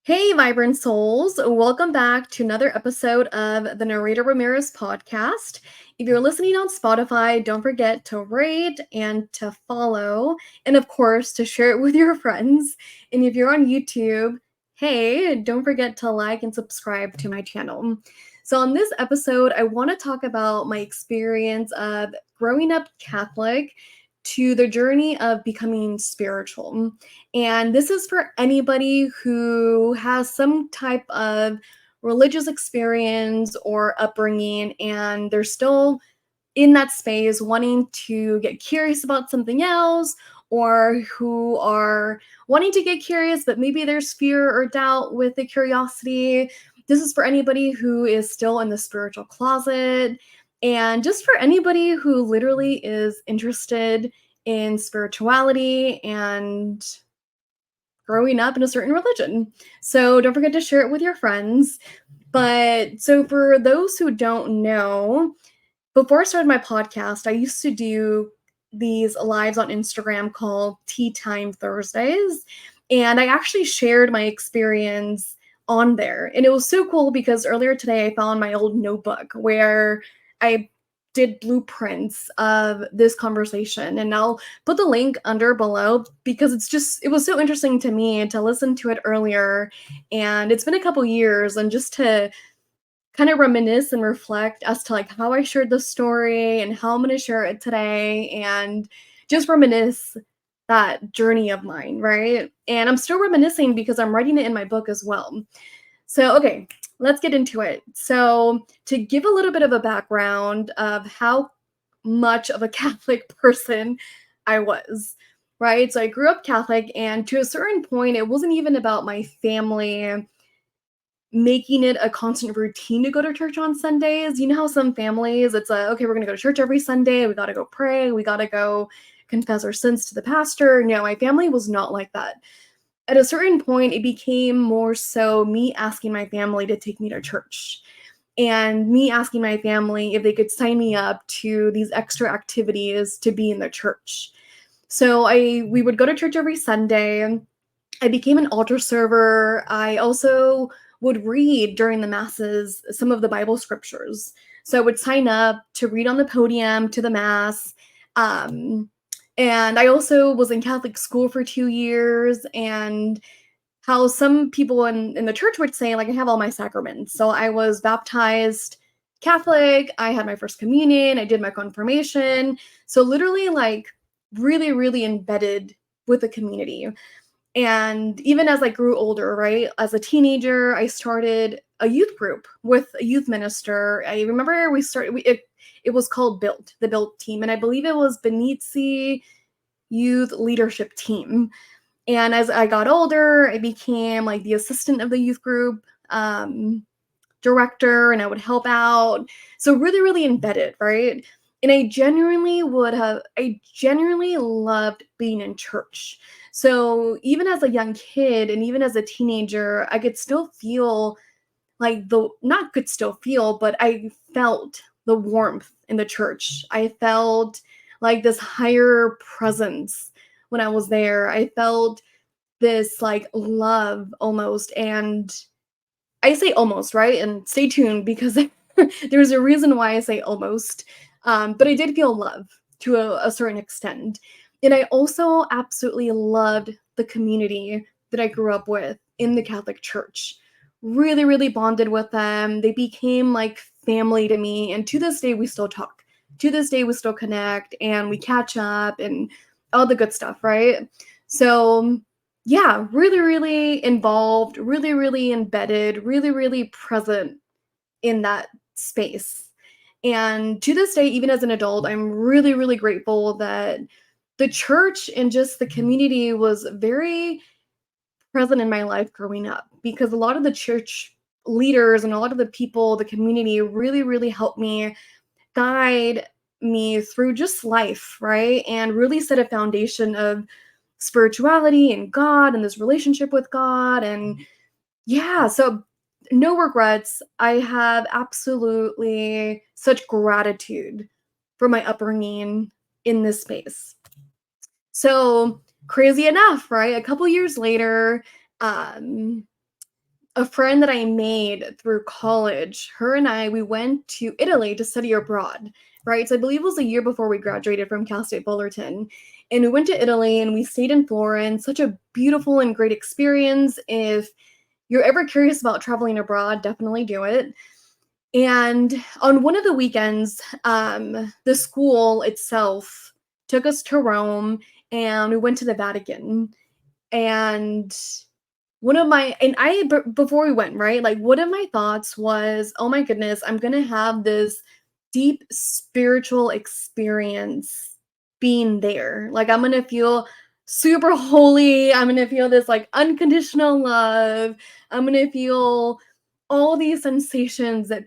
Hey, vibrant souls. Welcome back to another episode of the Nereyda Ramirez podcast. If you're listening on Spotify, don't forget to rate and to follow, and of course, to share it with your friends. And if you're on YouTube, hey, don't forget to like and subscribe to my channel. So, on this episode, I want to talk about my experience of growing up Catholic to the journey of becoming spiritual. And this is for anybody who has some type of religious experience or upbringing, and they're still in that space wanting to get curious about something else, or who are wanting to get curious, but maybe there's fear or doubt with the curiosity. This is for anybody who is still in the spiritual closet, and just for anybody who literally is interested in spirituality and growing up in a certain religion. So don't forget to share it with your friends. But so for those who don't know, before I started my podcast, I used to do these lives on Instagram called Tea Time Thursdays. And I actually shared my experience on there. And it was so cool because earlier today I found my old notebook where I did blueprints of this conversation. And I'll put the link under below because it was so interesting to me to listen to it earlier. And it's been a couple years, and just to kind of reminisce and reflect as to like how I shared the story and how I'm going to share it today, and just reminisce that journey of mine, right? And I'm still reminiscing because I'm writing it in my book as well. So, okay, let's get into it. So, to give a little bit of a background of how much of a Catholic person I was, right? So, I grew up Catholic, and to a certain point, it wasn't even about my family making it a constant routine to go to church on Sundays. You know how some families, it's like, okay, we're going to go to church every Sunday. We got to go pray. We got to go confess our sins to the pastor. No, my family was not like that. At a certain point, it became more so me asking my family to take me to church, and me asking my family if they could sign me up to these extra activities to be in the church. So we would go to church every Sunday. I became an altar server. I also would read during the masses some of the Bible scriptures. So I would sign up to read on the podium to the mass. Um, and I also was in Catholic school for 2 years, and how some people in the church would say, like, I have all my sacraments. So I was baptized Catholic, I had my first communion, I did my confirmation. So literally, like, really, really embedded with the community. And even as I grew older, right, as a teenager, I started a youth group with a youth minister. I remember it was called Build, the Build team, and I believe it was Benizzi Youth Leadership Team. And as I got older, I became like the assistant of the youth group director, and I would help out. So really, really embedded, right? And I genuinely loved being in church. So even as a young kid and even as a teenager, I could still feel like not could still feel, but I felt the warmth in the church. I felt like this higher presence when I was there. I felt this like love almost. And I say almost, right? And stay tuned because there's a reason why I say almost. But I did feel love to a certain extent. And I also absolutely loved the community that I grew up with in the Catholic Church. Really, really bonded with them. They became like family to me. And to this day, we still talk. To this day, we still connect and we catch up and all the good stuff, right? So, yeah, really, really involved, really, really embedded, really, really present in that space. And to this day, even as an adult, I'm really, really grateful that the church and just the community was very present in my life growing up, because a lot of the church leaders and a lot of the people, the community really, really helped me guide me through just life, right? And really set a foundation of spirituality and God and this relationship with God. And yeah, so no regrets. I have absolutely such gratitude for my upbringing in this space. So crazy enough, right? A couple years later, um, a friend that I made through college, her and I, we went to Italy to study abroad, right? So I believe it was a year before we graduated from Cal State Fullerton. And we went to Italy and we stayed in Florence. Such a beautiful and great experience. If you're ever curious about traveling abroad, definitely do it. And on one of the weekends, the school itself took us to Rome and we went to the Vatican. And one of my and I before we went, right? Like one of my thoughts was, "Oh my goodness, I'm going to have this deep spiritual experience being there. Like I'm going to feel super holy. I'm going to feel this like unconditional love. I'm going to feel all these sensations that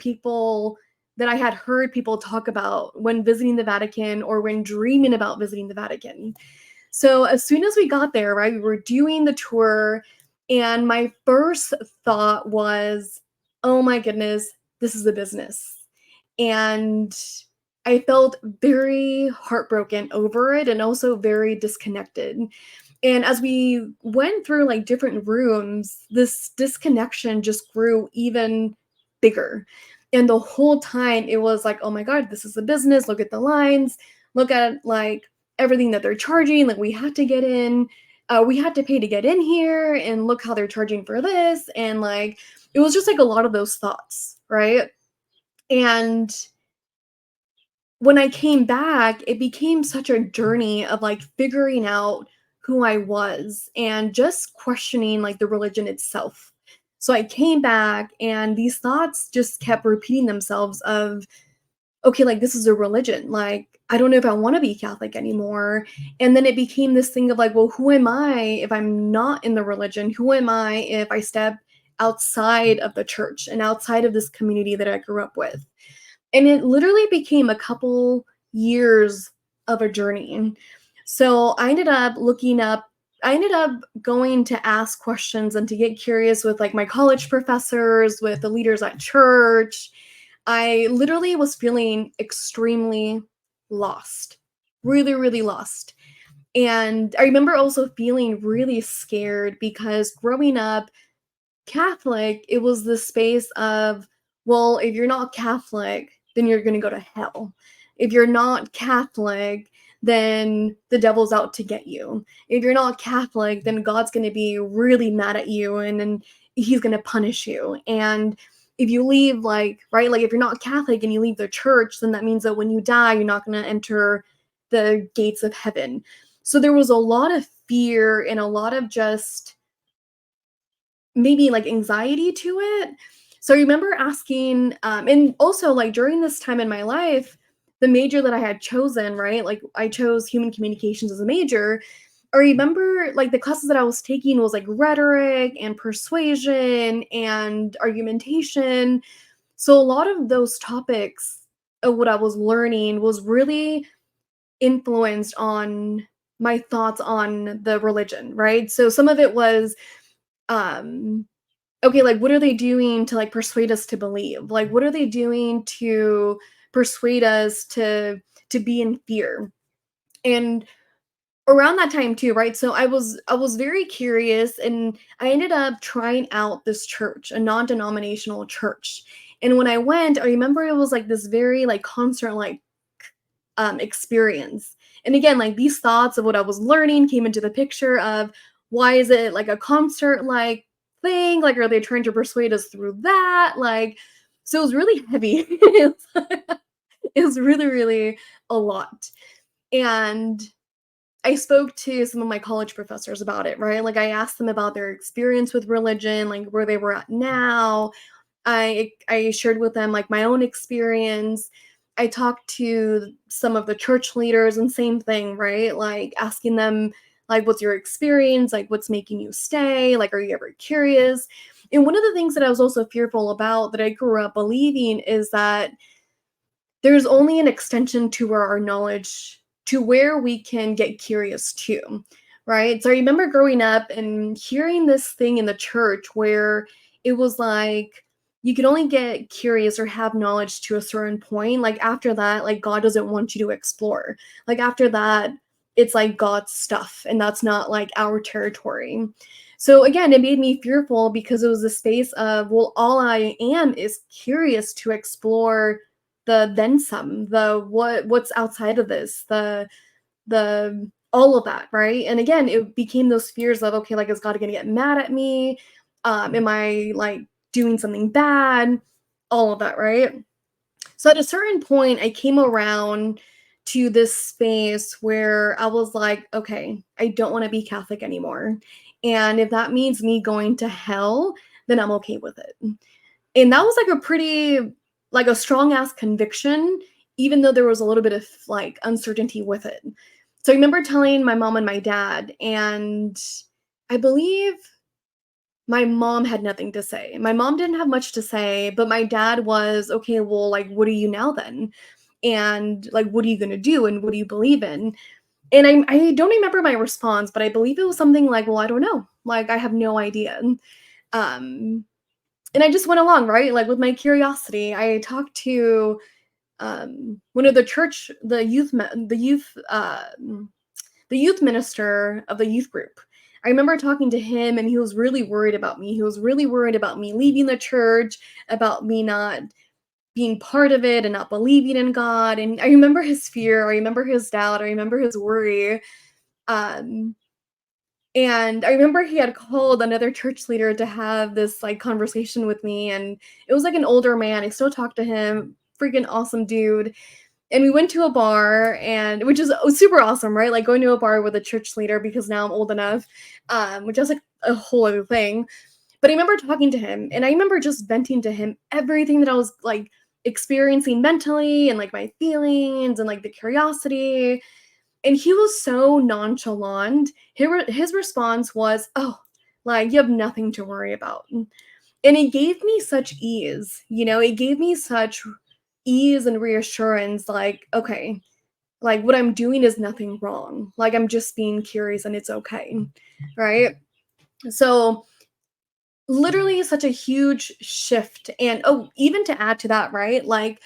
I had heard people talk about when visiting the Vatican or when dreaming about visiting the Vatican." So as soon as we got there, right, we were doing the tour, and my first thought was, "Oh my goodness, this is a business." And I felt very heartbroken over it and also very disconnected. And as we went through like different rooms, this disconnection just grew even bigger. And the whole time it was like, oh my God, this is a business. Look at the lines. Look at like everything that they're charging. Like we had to get in. We had to pay to get in here. And look how they're charging for this. And like, it was just like a lot of those thoughts. Right. And when I came back, it became such a journey of like figuring out who I was and just questioning like the religion itself. So I came back and these thoughts just kept repeating themselves of, okay, like this is a religion. Like, I don't know if I want to be Catholic anymore. And then it became this thing of like, well, who am I if I'm not in the religion? Who am I if I step outside of the church and outside of this community that I grew up with? And it literally became a couple years of a journey. So I ended up going to ask questions and to get curious with like my college professors, with the leaders at church. I literally was feeling extremely lost, really, really lost. And I remember also feeling really scared because growing up Catholic, it was the space of, well, if you're not Catholic, then you're going to go to hell. If you're not Catholic, then the devil's out to get you. If you're not Catholic, then God's going to be really mad at you and then he's going to punish you. And if you leave, like, right, like if you're not Catholic and you leave the church, then that means that when you die, you're not going to enter the gates of heaven. So there was a lot of fear and a lot of just maybe like anxiety to it. So I remember asking, and also like during this time in my life, the major that I had chosen, right? Like I chose human communications as a major. I remember like the classes that I was taking was like rhetoric and persuasion and argumentation. So a lot of those topics of what I was learning was really influenced on my thoughts on the religion, right? So some of it was um okay, like, what are they doing to, like, persuade us to believe? Like, what are they doing to persuade us to be in fear? And around that time too, right? So I was very curious and I ended up trying out this church, a non-denominational church. And when I went, I remember it was like this very like concert like experience. And again, like these thoughts of what I was learning came into the picture of why is it like a concert like thing? Like, are they trying to persuade us through that? Like, so it was really heavy. It was really, really a lot. And I spoke to some of my college professors about it, right? Like, I asked them about their experience with religion, like where they were at now. I shared with them like my own experience. I talked to some of the church leaders and same thing, right? Like asking them like what's your experience? Like what's making you stay? Like are you ever curious? And one of the things that I was also fearful about that I grew up believing is that there's only an extension to where our knowledge to where we can get curious too, right? So I remember growing up and hearing this thing in the church where it was like you can only get curious or have knowledge to a certain point. Like after that, like God doesn't want you to explore. Like after that, it's like God's stuff and that's not like our territory. So again, it made me fearful because it was a space of, well, all I am is curious to explore the then some, the what's outside of this, the all of that, right? And again, it became those fears of, okay, like, is God gonna get mad at me? Am I like doing something bad? All of that, right? So at a certain point, I came around to this space where I was like, okay, I don't want to be Catholic anymore. And if that means me going to hell, then I'm okay with it. And that was like a pretty, like a strong ass conviction, even though there was a little bit of like uncertainty with it. So I remember telling my mom and my dad, and I believe my mom had nothing to say. My mom didn't have much to say, but my dad was, okay, well, like, what are you now then? And like, what are you going to do? And what do you believe in? And I don't remember my response, but I believe it was something like, well, I don't know. Like, I have no idea. Um, and I just went along, right? Like, with my curiosity, I talked to one of the church, the youth minister of the youth group. I remember talking to him, and he was really worried about me. He was really worried about me leaving the church, about me not being part of it and not believing in God. And I remember his fear, I remember his doubt, I remember his worry. Um, and I remember he had called another church leader to have this like conversation with me. And it was like an older man. I still talk to him, freaking awesome dude. And we went to a bar, and which is super awesome, right? Like going to a bar with a church leader because now I'm old enough, which is like a whole other thing. But I remember talking to him, and I remember just venting to him everything that I was like experiencing mentally, and like my feelings and like the curiosity. And he was so nonchalant. His response was, "Oh, like you have nothing to worry about." And it gave me such ease, it gave me such ease and reassurance, like, okay, like what I'm doing is nothing wrong. Like I'm just being curious and it's okay. Right? So literally such a huge shift. And oh, even to add to that, right? Like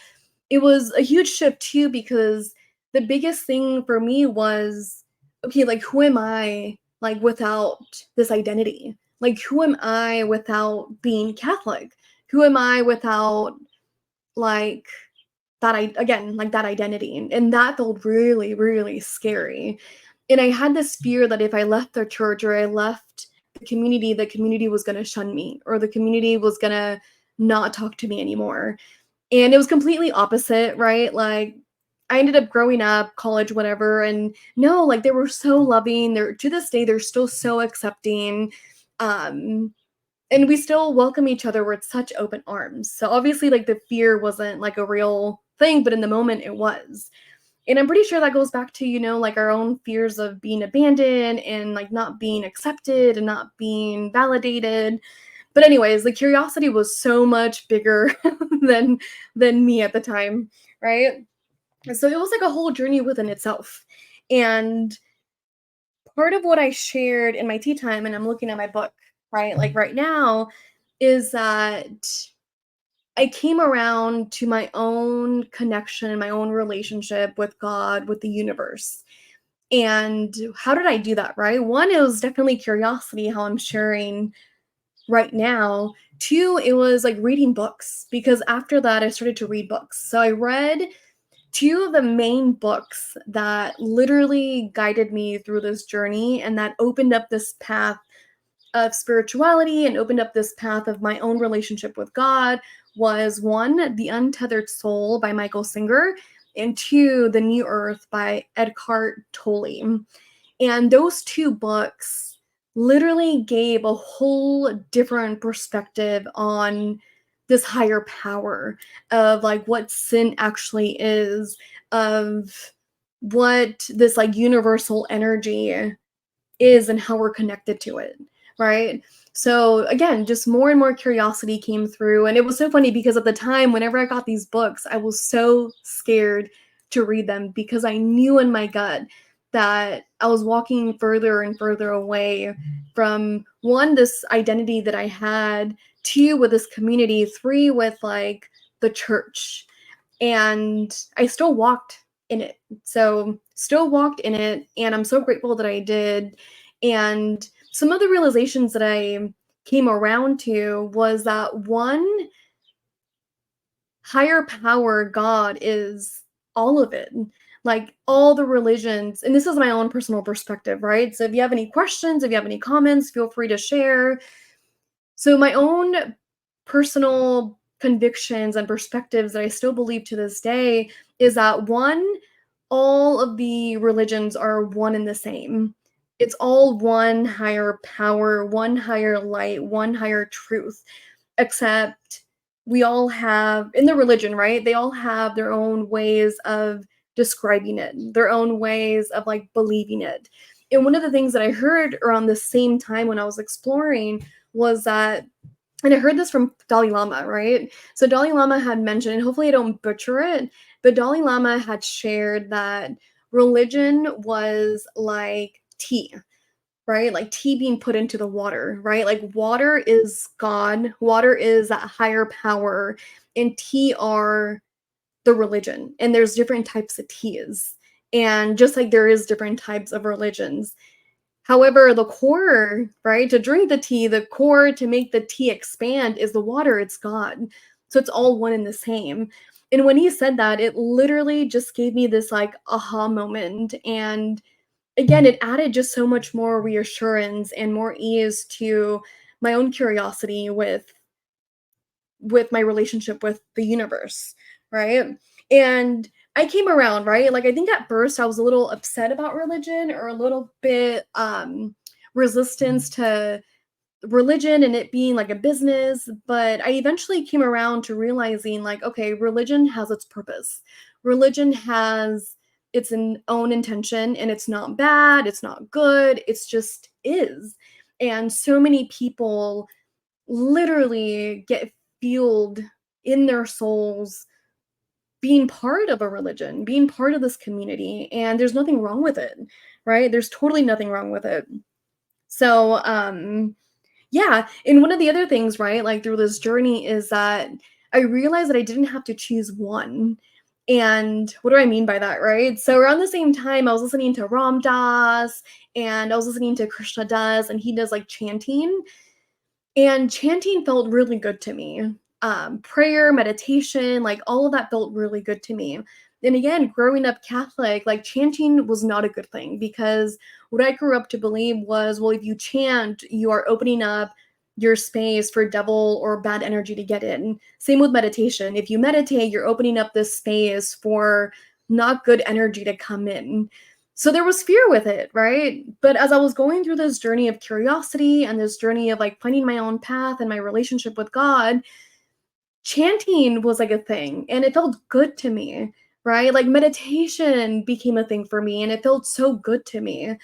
it was a huge shift too, because the biggest thing for me was, okay, like who am I like without this identity? Like who am I without being Catholic? Who am I without like that I again, like that identity? And that felt really, really scary. And I had this fear that if I left the church or I left the community was gonna shun me, or the community was gonna not talk to me anymore. And it was completely opposite, right? Like I ended up growing up, college, whatever, and no, like they were so loving. They're to this day, they're still so accepting. Um, and we still welcome each other with such open arms. So obviously, like the fear wasn't like a real thing, but in the moment it was. And I'm pretty sure that goes back to, like our own fears of being abandoned and like not being accepted and not being validated. But anyways, the curiosity was so much bigger than me at the time, right? So it was like a whole journey within itself. And part of what I shared in my tea time, and I'm looking at my book, right? Like right now, is that I came around to my own connection and my own relationship with God, with the universe. And how did I do that, right? One, it was definitely curiosity, how I'm sharing right now. Two, it was like reading books, because after that, I started to read books. So I read two of the main books that literally guided me through this journey and that opened up this path of spirituality and opened up this path of my own relationship with God was one, The Untethered Soul by Michael Singer, and two, The New Earth by Eckhart Tolle. And those two books literally gave a whole different perspective on this higher power of like what sin actually is, of what this like universal energy is and how we're connected to it, right? So again, just more and more curiosity came through. And it was so funny because at the time, whenever I got these books, I was so scared to read them because I knew in my gut that I was walking further and further away from one, this identity that I had, two, with this community, three, with like the church. And I still walked in it. So still walked in it, and I'm so grateful that I did. And some of the realizations that I came around to was that one higher power, God, is all of it. Like all the religions, and this is my own personal perspective, right? So if you have any questions, if you have any comments, feel free to share. So my own personal convictions and perspectives that I still believe to this day is that one, all of the religions are one and the same. It's all one higher power, one higher light, one higher truth, except we all have in the religion, right? They all have their own ways of describing it, their own ways of like believing it. And one of the things that I heard around the same time when I was exploring was that, and I heard this from Dalai Lama, right? So Dalai Lama had mentioned, and hopefully I don't butcher it, but Dalai Lama had shared that religion was like tea, right? Like tea being put into the water, right? Like water is God, water is that higher power, and tea are the religion. And there's different types of teas. And just like there is different types of religions. However, the core, right, to drink the tea, the core to make the tea expand is the water, it's God. So it's all one and the same. And when he said that, it literally just gave me this like aha moment. And again, it added just so much more reassurance and more ease to my own curiosity with my relationship with the universe, right? And I came around, right? Like I think at first I was a little upset about religion or a little bit resistance to religion and it being like a business, but I eventually came around to realizing like okay, religion has its purpose. Religion has its own intention and it's not bad, it's not good, it's just is. And so many people literally get fueled in their souls being part of a religion, being part of this community, and there's nothing wrong with it, right? There's totally nothing wrong with it. So, yeah, and one of the other things, right, like through this journey is that I realized that I didn't have to choose one. And what do I mean by that, right? So around the same time, I was listening to Ram Dass and I was listening to Krishna Das, and he does like chanting. And chanting felt really good to me. Prayer, meditation, like all of that felt really good to me. And again, growing up Catholic, like chanting was not a good thing because what I grew up to believe was, well, if you chant, you are opening up your space for devil or bad energy to get in. Same with meditation. If you meditate, you're opening up this space for not good energy to come in. So there was fear with it, right? But as I was going through this journey of curiosity and this journey of like finding my own path and my relationship with God, chanting was like a thing and it felt good to me, right? Like meditation became a thing for me and it felt so good to me.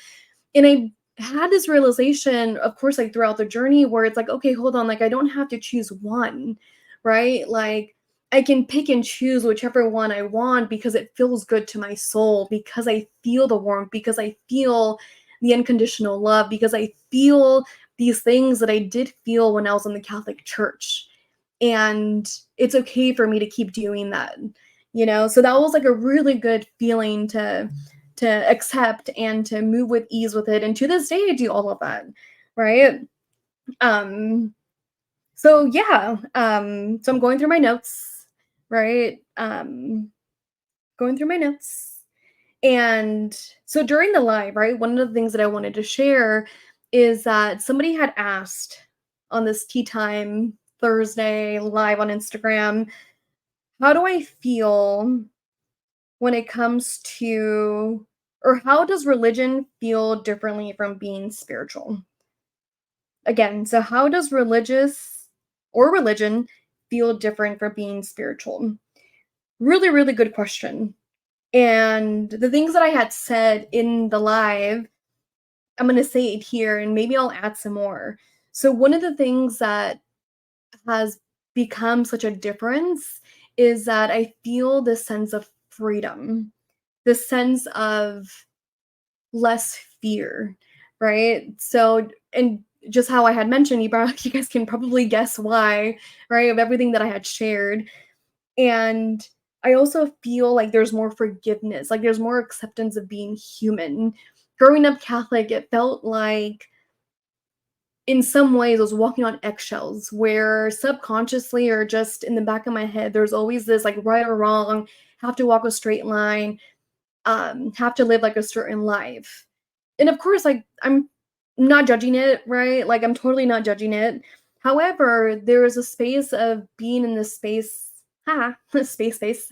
And I had this realization, of course, like throughout the journey where it's like, okay, hold on, like I don't have to choose one, right? Like I can pick and choose whichever one I want because it feels good to my soul, because I feel the warmth, because I feel the unconditional love, because I feel these things that I did feel when I was in the Catholic Church. And it's okay for me to keep doing that, you know? So that was like a really good feeling to accept and to move with ease with it. And to this day, I do all of that, right? Um, so yeah, so I'm going through my notes, right? Going through my notes. And so during the live, right, one of the things that I wanted to share is that somebody had asked on this Tea Time Thursday live on Instagram, how do I feel when it comes to, or how does religion feel differently from being spiritual? Again, so how does religious or religion feel different from being spiritual? Really, really good question. And the things that I had said in the live, I'm going to say it here and maybe I'll add some more. So, one of the things that has become such a difference is that I feel this sense of freedom, this sense of less fear, right? So, and just how I had mentioned, you guys can probably guess why, right? Of everything that I had shared. And I also feel like there's more forgiveness, like there's more acceptance of being human. Growing up Catholic, it felt like in some ways, I was walking on eggshells where subconsciously or just in the back of my head, there's always this like right or wrong, have to walk a straight line, have to live like a certain life. And of course, like I'm not judging it, right? Like I'm totally not judging it. However, there is a space of being in this space, space.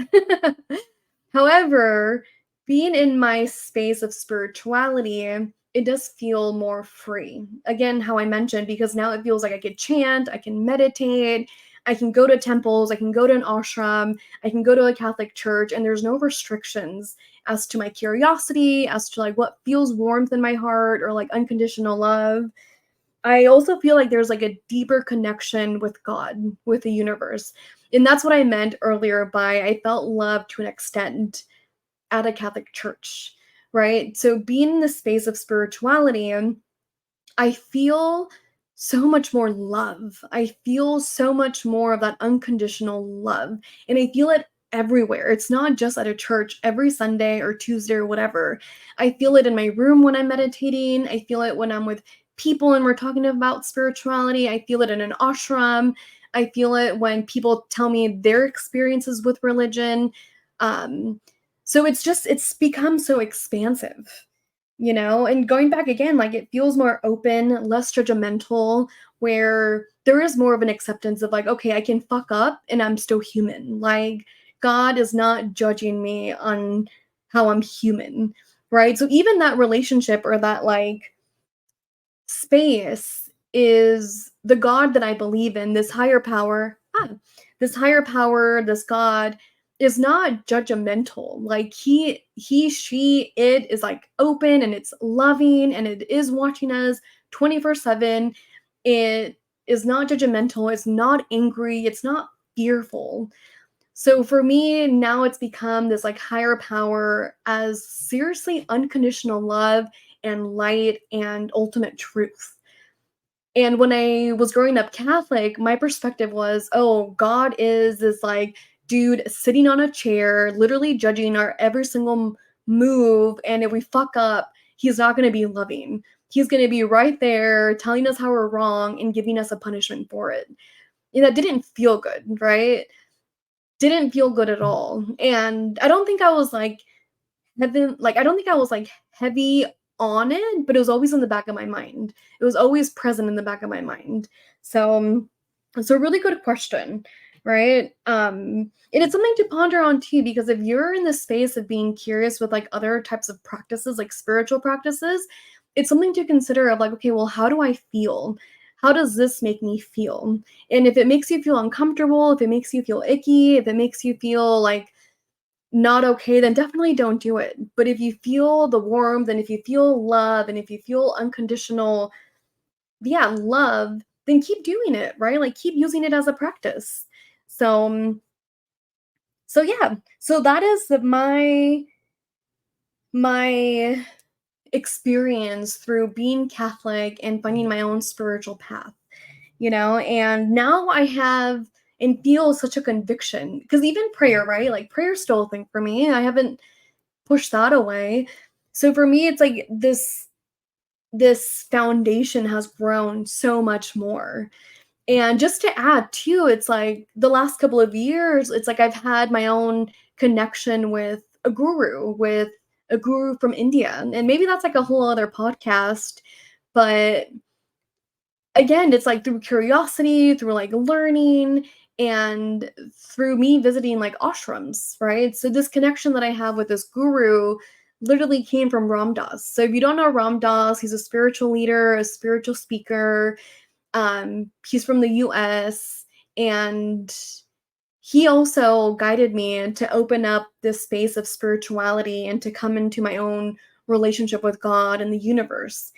However, being in my space of spirituality, it does feel more free. Again, how I mentioned, because now it feels like I can chant, I can meditate, I can go to temples, I can go to an ashram, I can go to a Catholic church, and there's no restrictions as to my curiosity, as to like what feels warmth in my heart or like unconditional love. I also feel like there's like a deeper connection with God, with the universe. And that's what I meant earlier by I felt love to an extent at a Catholic church, right? So being in the space of spirituality, I feel so much more love. I feel so much more of that unconditional love. And I feel it everywhere. It's not just at a church every Sunday or Tuesday or whatever. I feel it in my room when I'm meditating. I feel it when I'm with people and we're talking about spirituality. I feel it in an ashram. I feel it when people tell me their experiences with religion. Um, so it's become so expansive, and going back again, like it feels more open, less judgmental, where there is more of an acceptance of like, okay, I can fuck up and I'm still human. Like God is not judging me on how I'm human, right? So even that relationship or that like space is the God that I believe in, this higher power. This higher power, this God is not judgmental. Like she, it is like open and it's loving and it is watching us 24/7. It is not judgmental. It's not angry. It's not fearful. So for me, now it's become this like higher power as seriously unconditional love and light and ultimate truth. And when I was growing up Catholic, my perspective was, oh, God is this like dude sitting on a chair, literally judging our every single move. And if we fuck up, he's not going to be loving. He's going to be right there telling us how we're wrong and giving us a punishment for it. And that didn't feel good, right? Didn't feel good at all. And I don't think I was like I don't think I was like heavy on it, but it was always in the back of my mind. It was always present in the back of my mind. So it's a really good question, right? And it's something to ponder on too, because if you're in the space of being curious with like other types of practices, like spiritual practices, it's something to consider of like, okay, well, how do I feel? How does this make me feel? And if it makes you feel uncomfortable, if it makes you feel icky, if it makes you feel like not okay, then definitely don't do it. But if you feel the warmth and if you feel love and if you feel unconditional, yeah, love, then keep doing it, right? Like keep using it as a practice. So, so yeah, so that is my experience through being Catholic and finding my own spiritual path, and now I have and feel such a conviction because even prayer, right? Like prayer's still a thing for me. I haven't pushed that away. So for me, it's like this foundation has grown so much more. And just to add too, it's like the last couple of years, it's like I've had my own connection with a guru from India. And maybe that's like a whole other podcast, but again, it's like through curiosity, through like learning, and through me visiting like ashrams, right? So this connection that I have with this guru literally came from Ram Dass. So if you don't know Ram Dass, he's a spiritual leader, a spiritual speaker. He's from the US, and he also guided me to open up this space of spirituality and to come into my own relationship with God and the universe.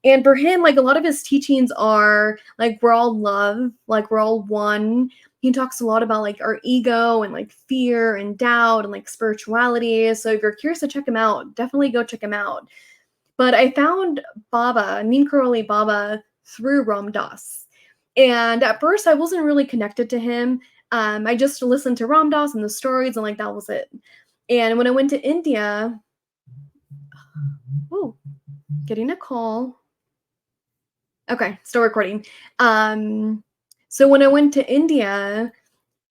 And for him, like a lot of his teachings are like we're all love, like we're all one. He talks a lot about like our ego and like fear and doubt and like spirituality. So if you're curious to check him out, definitely go check him out. But I found Baba, Neem Karoli Baba, through Ram Dass. And at first I wasn't really connected to him. I just listened to Ram Dass and the stories and like that was it. And when I went to India, oh, getting a call. Okay, still recording. Um, so when I went to India,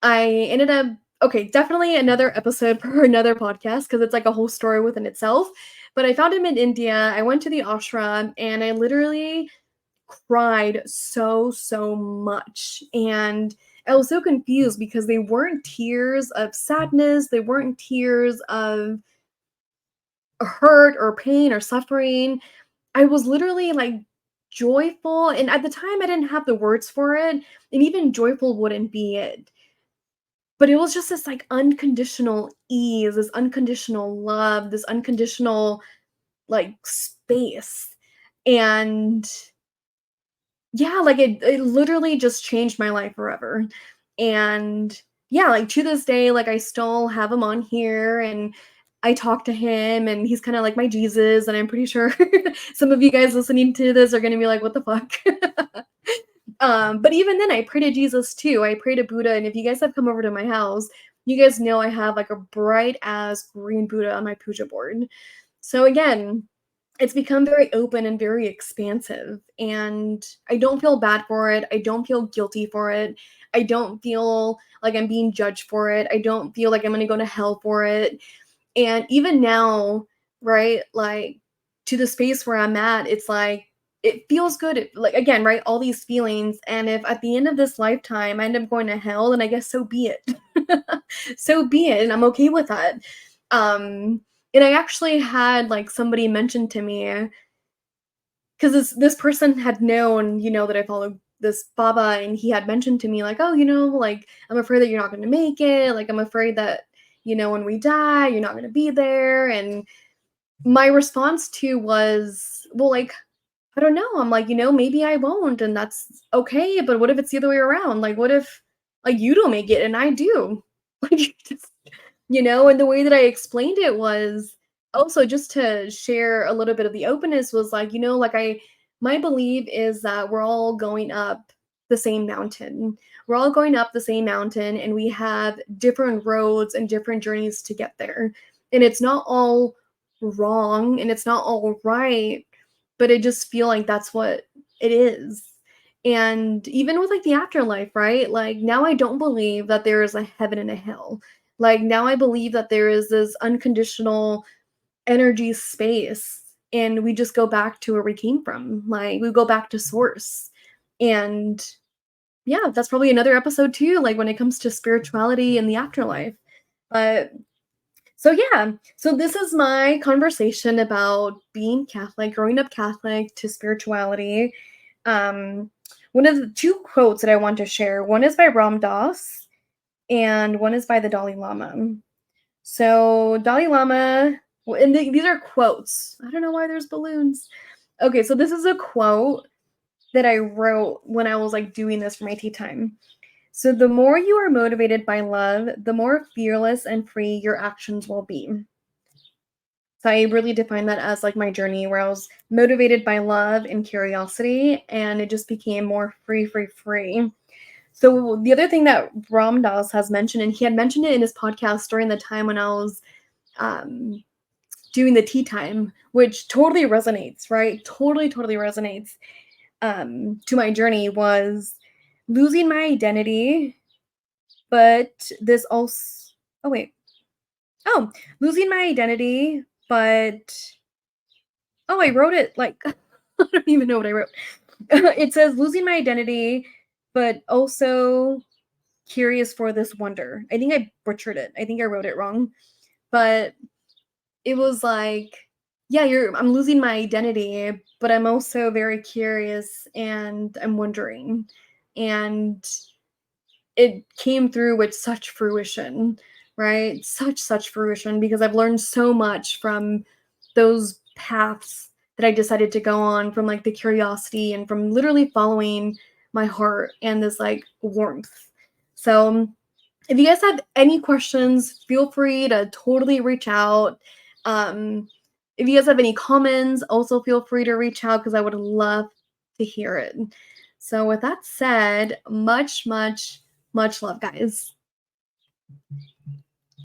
I ended up okay, definitely another episode for another podcast because it's like a whole story within itself. But I found him in India. I went to the ashram and I literally cried so much. And I was so confused because they weren't tears of sadness, they weren't tears of hurt or pain or suffering. I was literally like joyful. And at the time, I didn't have the words for it. And even joyful wouldn't be it. But it was just this like unconditional ease, this unconditional love, this unconditional like space. And yeah, like it literally just changed my life forever. And yeah, like to this day, like I still have him on here and I talk to him and he's kind of like my Jesus. And I'm pretty sure some of you guys listening to this are gonna be like, what the fuck? But even then I pray to Jesus too. I pray to Buddha. And if you guys have come over to my house, you guys know I have like a bright ass green Buddha on my puja board. So again, it's become very open and very expansive, and I don't feel bad for it. I don't feel guilty for it. I don't feel like I'm being judged for it. I don't feel like I'm gonna go to hell for it. And even now, right, like to the space where I'm at, it's like it feels good. Like again, right, all these feelings. And if at the end of this lifetime I end up going to hell, then I guess so be it. So be it, and I'm okay with that. Um, and I actually had like somebody mention to me because this person had known, that I followed this Baba, and he had mentioned to me like, oh, like I'm afraid that you're not going to make it. Like I'm afraid that when we die, you're not going to be there. And my response to was, well, like I don't know. I'm like, maybe I won't, and that's okay. But what if it's the other way around? Like, what if like you don't make it and I do? Like, and the way that I explained it was also just to share a little bit of the openness was like, like my belief is that we're all going up the same mountain. We're all going up the same mountain and we have different roads and different journeys to get there. And it's not all wrong and it's not all right, but I just feel like that's what it is. And even with like the afterlife, right? Like now I don't believe that there is a heaven and a hell. Like now I believe that there is this unconditional energy space and we just go back to where we came from. Like we go back to source. And yeah, that's probably another episode too, like when it comes to spirituality and the afterlife. But so yeah, so this is my conversation about being Catholic, growing up Catholic to spirituality. Um, one of the two quotes that I want to share, one is by Ram Dass and one is by the Dalai Lama. So Dalai Lama, and these are quotes. I don't know why there's balloons. Okay, so this is a quote that I wrote when I was like doing this for my tea time. So the more you are motivated by love, the more fearless and free your actions will be. So I really define that as like my journey where I was motivated by love and curiosity, and it just became more free. So the other thing that Ram Dass has mentioned, and he had mentioned it in his podcast during the time when I was um, doing the tea time, which totally resonates, right? Totally resonates to my journey, was losing my identity, but this also, oh wait, oh, losing my identity, but, oh, I wrote it like, I don't even know what I wrote. It says losing my identity, but also curious for this wonder. I think I butchered it. I think I wrote it wrong. But it was like, yeah, I'm losing my identity, but I'm also very curious and I'm wondering. And it came through with such fruition, right? Such fruition because I've learned so much from those paths that I decided to go on, from like the curiosity and from literally following my heart and this like warmth. So if you guys have any questions, feel free to totally reach out. If you guys have any comments, also feel free to reach out because I would love to hear it. So with that said, much love, guys.